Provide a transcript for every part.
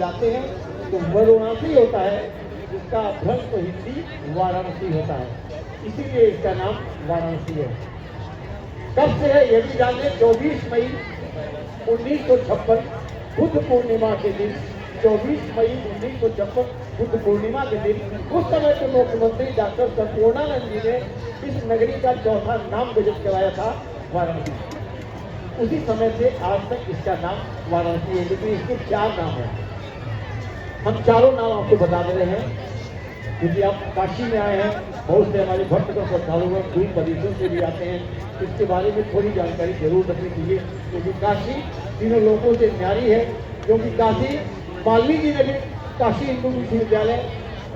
मिलाते हैं तो वाराणसी होता है, जिसका भ्रष्ट हिंदी वाराणसी होता है, इसीलिए इसका नाम वाराणसी है। कब से है ये भी जाने, 24 मई 1956 बुद्ध पूर्णिमा के दिन, 24 मई 1956 बुद्ध पूर्णिमा के दिन, उस समय के मुख्यमंत्री डॉक्टर संपूर्णानंद जी ने इस नगरी का चौथा नाम गजब कराया था, वाराणसी। उसी समय से आज तक इसका नाम वाराणसी है, लेकिन इसके 4 नाम हैं। हम चारों नाम आपको बता दे रहे हैं, क्योंकि आप काशी में आए हैं, बहुत से हमारे भक्तगण श्रद्धालु दूर प्रदेशों से भी आते हैं, इसके बारे में थोड़ी जानकारी जरूर रखनी चाहिए, क्योंकि काशी तीनों लोगों से न्यारी है। क्योंकि काशी वाल्मीकि जी ने भी काशी हिंदू विश्वविद्यालय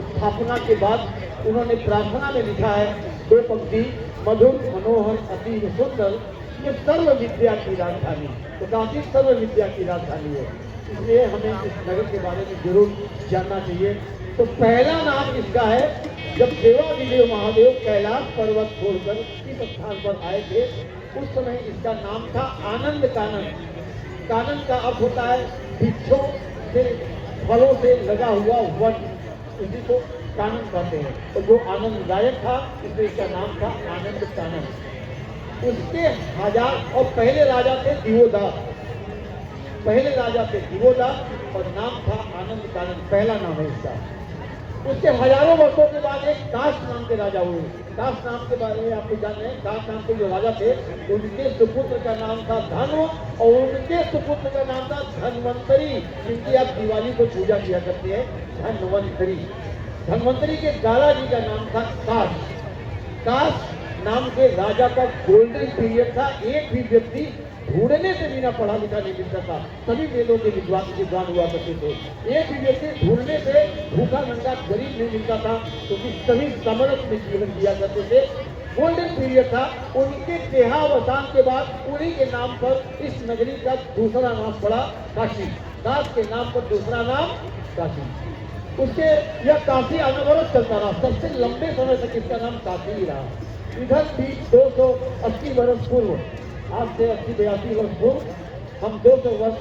स्थापना के बाद उन्होंने प्रार्थना में लिखा है 2 पंक्ति, मधुर मनोहर अति सुंदर, ये सर्व विद्या की राजधानी। तो काशी सर्व विद्या की राजधानी है, इसलिए हमें इस नगर के बारे में जरूर जानना चाहिए। तो पहला नाम इसका है, जब देवादिदेव महादेव कैलाश पर्वत छोड़कर इस स्थान पर आए थे, उस समय इसका नाम था आनंद कानन। कानन का अर्थ होता है वृक्षों से, फलों से लगा हुआ वन, इसी को कानन कहते हैं। तो जो आनंददायक था, इसलिए इसका नाम था आनंद कानन। उसके हजार और पहले राजा थे दिवोदास, पहले राजा थे दिवोदास और नाम था आनंद कानन, पहला नाम है इसका। उसके हजारों वर्षों के बाद एक काश नाम के राजा हुए। काश नाम के बारे में आपको जान रहे हैं, काश नाम के जो राजा थे, उनके सुपुत्र का नाम था धन्व और उनके सुपुत्र का नाम था धन्वंतरी, जिनकी आप दिवाली को पूजा किया करते हैं, धन्वंतरी। धन्वंतरी के दादा जी का नाम था काश। काश नाम के राजा का गोल्डन पीरियड था, एक भी व्यक्ति ढूंढने से बिना पढ़ा लिखा नहीं मिलता था, सभी वेदों के विद्वान हुआ करते थे। एक भी व्यक्ति ढूंढने से भूखा नंगा गरीब नहीं मिलता था, क्योंकि सभी समरस में जीवन दिया करते थे। गोल्डन पीरियड था। उनके देहावसान के बाद उन्हीं के नाम पर इस नगरी का दूसरा नाम पड़ा काशी। काश के नाम पर दूसरा नाम काशी। उसके यह काशी अनवरत चलता रहा, सबसे लंबे समय तक इसका नाम काशी ही रहा। इधर भी 280 वर्ष पूर्व, आज से 80-82 वर्ष पूर्व हम 200 वर्ष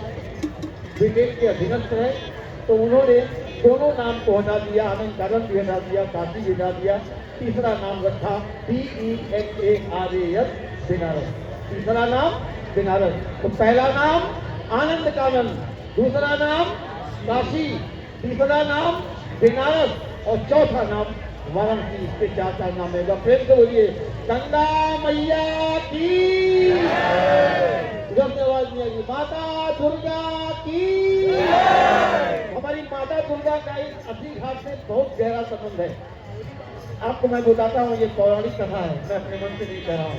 ब्रिटेन के अधीनस्थ रहे, तो उन्होंने दोनों नाम को हटा दिया, आनंद कानन भी हटा दिया, काशी भी हटा दिया, तीसरा नाम रखा BENARAS, बनारस। तीसरा नाम बनारस। तो पहला नाम आनंद कानन, दूसरा नाम काशी, तीसरा नाम बनारस और चौथा नाम वाराणसी। इसके 4 नाम है। प्रेम से बोलिए गंगा मैया की, इधर से आवाज नहीं आएगी, माता दुर्गा की। हमारी माता दुर्गा का इस अस्सी घाट से बहुत गहरा संबंध है। आपको मैं बताता हूँ, ये पौराणिक कथा है, मैं अपने मन से नहीं कह रहा हूँ।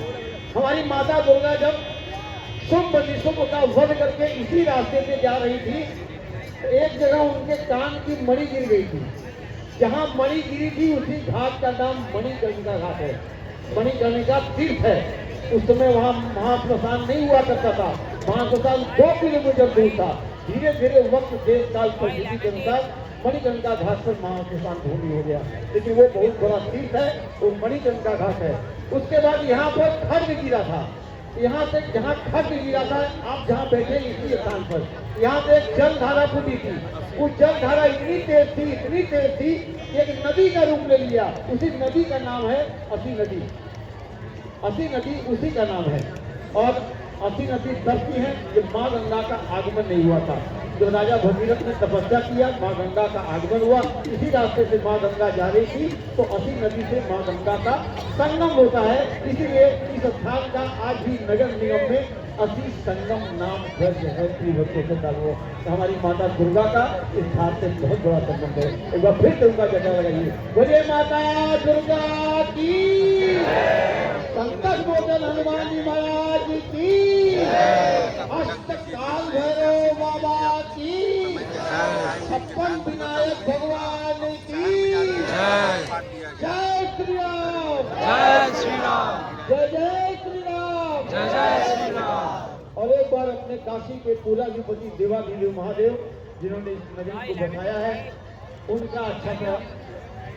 हमारी माता दुर्गा जब शुंभ निशुंभ का वध करके इसी रास्ते से जा रही थी, तो एक जगह उनके कान की मणि गिर गई थी। जहाँ मणि गिरी थी उसी घाट का नाम मणिकर्णिका घाट है, मणिकर्णिका तीर्थ है। उस समय वहाँ महाश्मशान नहीं हुआ करता था, महाश्मशान 2 किलोमीटर दूर था। धीरे धीरे वक्त देश काल परिस्थिति के अनुसार मणिकर्णिका घाट पर महाश्मशान भूमि हो गया, लेकिन वो बहुत बड़ा तीर्थ है, वो मणिकर्णिका घाट है। उसके बाद यहाँ पर खड्ग गिरा था, यहाँ से जहाँ खड्ग गिरा था, आप जहाँ बैठे इसी स्थान पर, यहाँ से एक जल धारा फूटी थी। वो जल धारा इतनी तेज थी, इतनी तेज थी, एक नदी का रूप ले लिया। उसी नदी का नाम है असी नदी। असी नदी उसी का नाम है। और असी नदी दर्शी है, जब माँ गंगा का आगमन नहीं हुआ था। जब राजा भगीरथ ने तपस्या किया, माँ गंगा का आगमन हुआ, इसी रास्ते से माँ गंगा जा रही थी, तो असी नदी से माँ गंगा का संगम होता है। इसीलिए इस स्थान का आज भी नगर निगम में असी संगम नाम दर्ज है। भक्तों से चालू है। तो हमारी माता दुर्गा का इस स्थान से बहुत बड़ा संबंध है। एक बार फिर से उनका जगह लगाइए, बोले माता दुर्गा की, संकट मोचन हनुमान जी महाराज की, अष्टकाल भैरव बाबा की, 56 विनायक भगवान की जय श्री राम, जय श्री राम, जय जय श्री राम, जय जय श्री राम। और एक बार अपने काशी के कुलाधिपति देवादिदेव महादेव, जिन्होंने इस नगरी को बसाया है, उनका अच्छा सा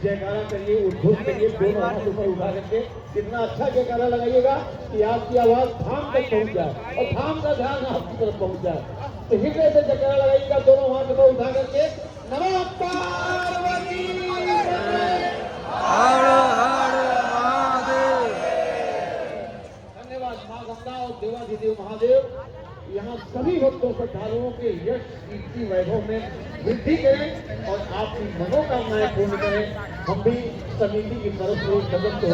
जयकारा करिए, उद्घोष करिए, दोनों हाथ ऊपर उठा करके। कितना अच्छा जयकारा लगाइएगा कि आपकी आवाज धाम तक पहुंच जाए और धाम का ध्यान आपकी तरफ पहुंच जाए। तो हृदय से जयकारा लगाइएगा दोनों हाथ को उठा करके। नमः पार्वती पते। हर हर महादेव। धन्यवाद मां गंगा और देवाधिदेव महादेव। यहाँ सभी भक्तों श्रद्धालुओं के यश कीर्ति वैभव में वृद्धि करें और आपकी मनोकामनाएं पूर्ण करें। हम भी समिति की तरफ से सदस्य